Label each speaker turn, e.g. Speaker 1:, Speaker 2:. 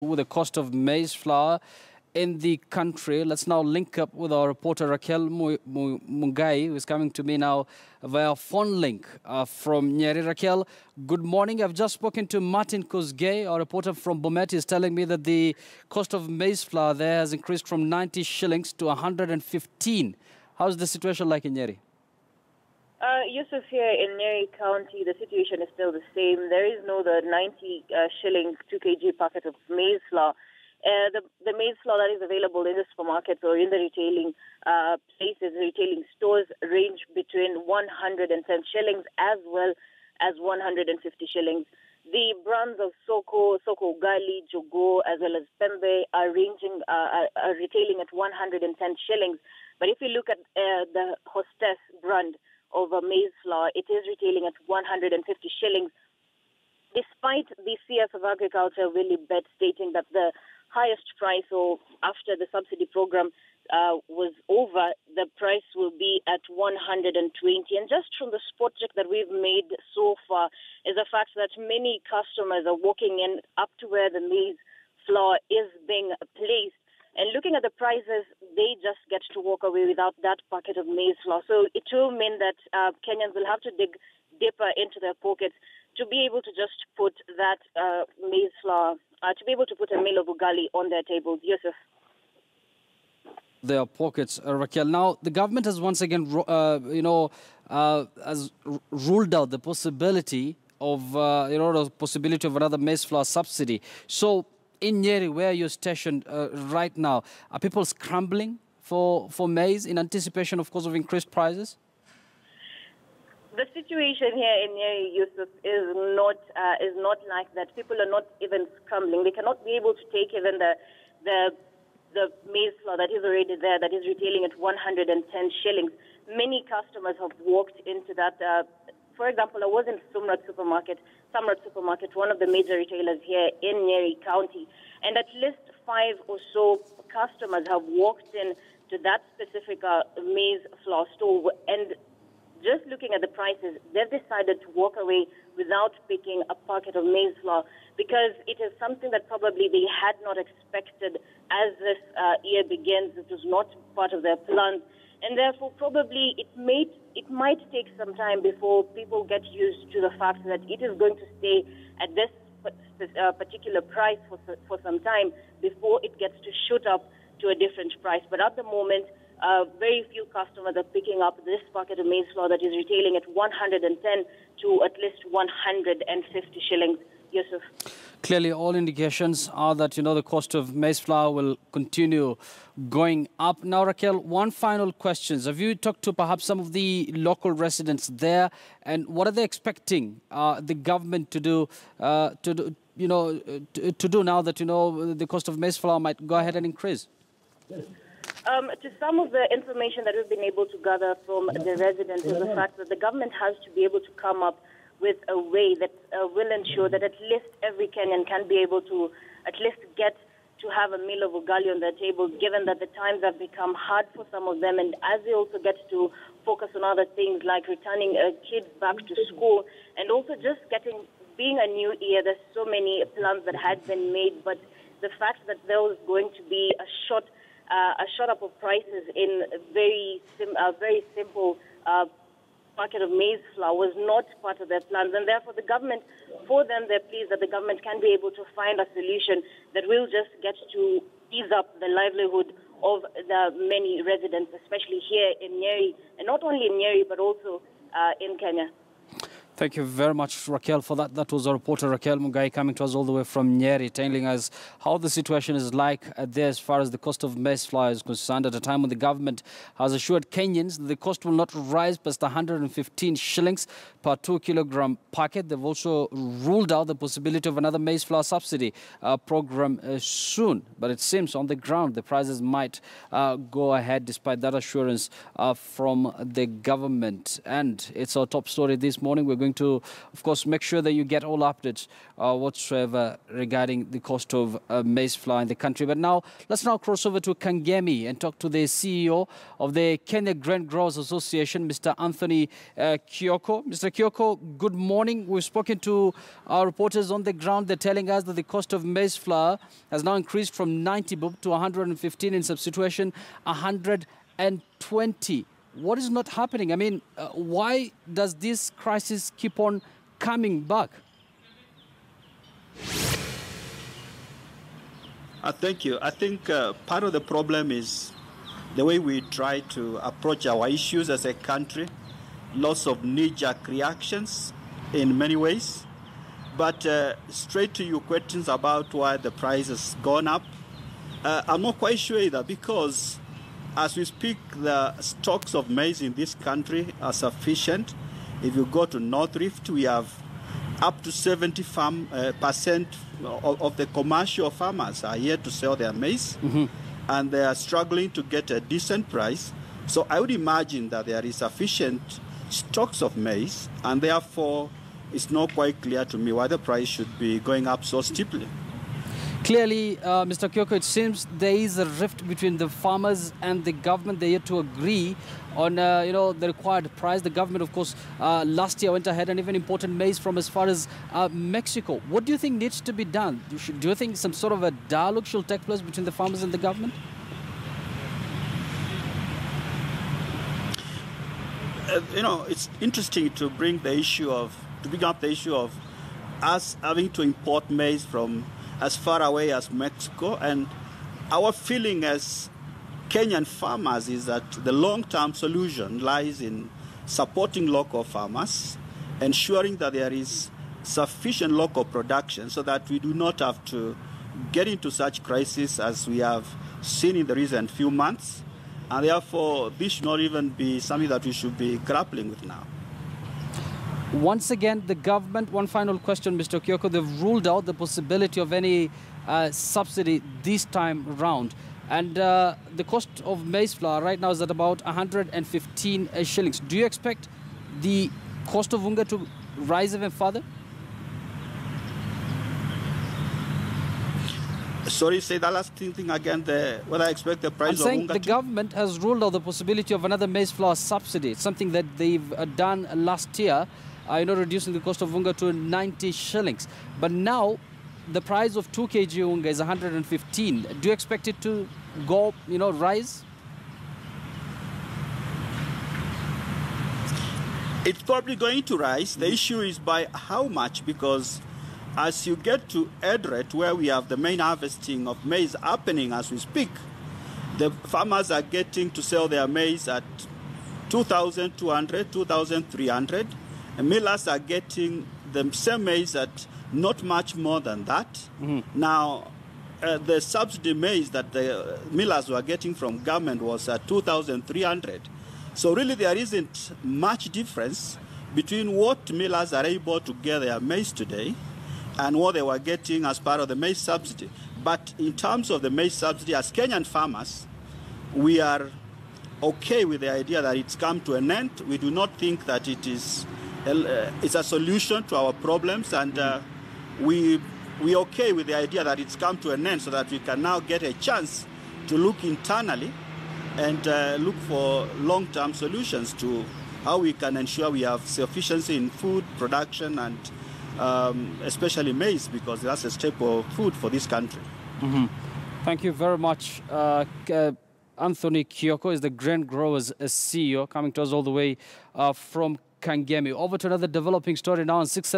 Speaker 1: with the cost of maize flour in the country. Let's now link up with our reporter Raquel Mungai, who is coming to me now via phone link from Nyeri. Raquel, good morning. I've just spoken to Martin Kosgei, our reporter from Bomet. He's telling me that the cost of maize flour there has increased from 90 shillings to 115. How's the situation like in Nyeri?
Speaker 2: Yusuf, here in Nyeri County, the situation is still the same. There is the 90 shillings 2 kg packet of maize flour. The maize flour that is available in the supermarkets or in the retailing places, retailing stores, range between 110 shillings as well as 150 shillings. The brands of Soko Ugali, Jogo, as well as Pembe are retailing at 110 shillings. But if you look at the Hostess brand of maize flour, it is retailing at 150 shillings, despite the CS of Agriculture, Willie Bett, stating that the highest price, or after the subsidy program was over, the price will be at 120. And just from the spot check that we've made so far is the fact that many customers are walking in up to where the maize flour is being placed. And looking at the prices, they just get to walk away without that bucket of maize flour. So it will mean that Kenyans will have to dig deeper into their pockets to be able to just put that maize flour, to be able to put a meal of ugali on their tables. Yusuf.
Speaker 1: Their pockets, Raquel. Now, the government has once again, has ruled out the possibility of, another maize flour subsidy. So, in Nyeri, where you're stationed right now, are people scrambling for maize in anticipation, of course, of increased prices?
Speaker 2: The situation here in Nyeri, Yusuf, is not like that. People are not even scrambling. They cannot be able to take even the maize flour that is already there, that is retailing at 110 shillings. Many customers have walked into that. For example, I was in Samrat Supermarket, one of the major retailers here in Nyeri County, and at least 5 or so customers have walked in to that specific maize flour store, and just looking at the prices, they've decided to walk away without picking a packet of maize flour because it is something that probably they had not expected as this year begins. It was not part of their plans, and therefore probably it might take some time before people get used to the fact that it is going to stay at this particular price for some time before it gets to shoot up to a different price. But at the moment, very few customers are picking up this bucket of maize flour that is retailing at 110 to at least 150 shillings. Yusuf.
Speaker 1: Clearly, all indications are that, the cost of maize flour will continue going up. Now, Raquel, one final question. Have you talked to perhaps some of the local residents there, and what are they expecting the government to do, now that, the cost of maize flour might go ahead and increase?
Speaker 2: To some of the information that we've been able to gather from the residents is the fact that the government has to be able to come up with a way that will ensure that at least every Kenyan can be able to at least get to have a meal of ugali on their table, given that the times have become hard for some of them, and as they also get to focus on other things like returning kids back to school, and also just being a new year, there's so many plans that had been made, but the fact that there was going to be a shot up of prices in a very simple packet of maize flour was not part of their plans, and therefore the government, for them, they're pleased that the government can be able to find a solution that will just get to ease up the livelihood of the many residents, especially here in Nyeri, and not only in Nyeri but also in Kenya.
Speaker 1: Thank you very much, Raquel, for that. That was our reporter, Raquel Mungai, coming to us all the way from Nyeri, telling us how the situation is like there as far as the cost of maize flour is concerned, at a time when the government has assured Kenyans that the cost will not rise past 115 shillings per 2 kilogram packet. They've also ruled out the possibility of another maize flour subsidy program soon. But it seems on the ground the prices might go ahead despite that assurance from the government. And it's our top story this morning. We're going going to, of course, make sure that you get all updates whatsoever regarding the cost of maize flour in the country. But now, let's now cross over to Kangemi and talk to the CEO of the Kenya Grain Growers Association, Mr. Anthony Kioko. Mr. Kioko, good morning. We've spoken to our reporters on the ground. They're telling us that the cost of maize flour has now increased from 90 bob to 115, in some situation 120. What is not happening? I mean, why does this crisis keep on coming back?
Speaker 3: Thank you. I think part of the problem is the way we try to approach our issues as a country. Lots of knee-jerk reactions in many ways. But straight to your questions about why the price has gone up, I'm not quite sure either, because as we speak, the stocks of maize in this country are sufficient. If you go to North Rift, we have up to 70% of the commercial farmers are here to sell their maize, and they are struggling to get a decent price. So I would imagine that there is sufficient stocks of maize, and therefore it's not quite clear to me why the price should be going up so steeply.
Speaker 1: Clearly, Mr. Kioko, it seems there is a rift between the farmers and the government. They're yet to agree on, the required price. The government, of course, last year went ahead and even imported maize from as far as Mexico. What do you think needs to be done? Do you think some sort of a dialogue should take place between the farmers and the government?
Speaker 3: It's interesting to bring up the issue of us having to import maize from as far away as Mexico. And our feeling as Kenyan farmers is that the long-term solution lies in supporting local farmers, ensuring that there is sufficient local production so that we do not have to get into such crisis as we have seen in the recent few months. And therefore, this should not even be something that we should be grappling with now.
Speaker 1: Once again, the government, one final question, Mr. Kioko, they've ruled out the possibility of any subsidy this time round. And the cost of maize flour right now is at about 115 shillings. Do you expect the cost of unga to rise even further?
Speaker 3: Sorry, say that last thing again, whether I expect the price
Speaker 1: I'm
Speaker 3: of
Speaker 1: saying
Speaker 3: unga
Speaker 1: the government has ruled out the possibility of another maize flour subsidy. It's something that they've done last year, reducing the cost of unga to 90 shillings. But now, the price of 2 kg unga is 115. Do you expect it to go, rise?
Speaker 3: It's probably going to rise. The issue is by how much, because as you get to Edret, where we have the main harvesting of maize happening as we speak, the farmers are getting to sell their maize at 2,200, 2,300. And millers are getting the same maize at not much more than that. Now, the subsidy maize that the millers were getting from government was at 2,300. So really there isn't much difference between what millers are able to get their maize today and what they were getting as part of the maize subsidy. But in terms of the maize subsidy, as Kenyan farmers, we are okay with the idea that it's come to an end. We do not think that it's a solution to our problems, and we're okay with the idea that it's come to an end so that we can now get a chance to look internally and look for long-term solutions to how we can ensure we have sufficiency in food production and especially maize, because that's a staple of food for this country.
Speaker 1: Thank you very much. Anthony Kioko is the Grain Growers CEO, coming to us all the way from Kangemi. Over to another developing story now on 6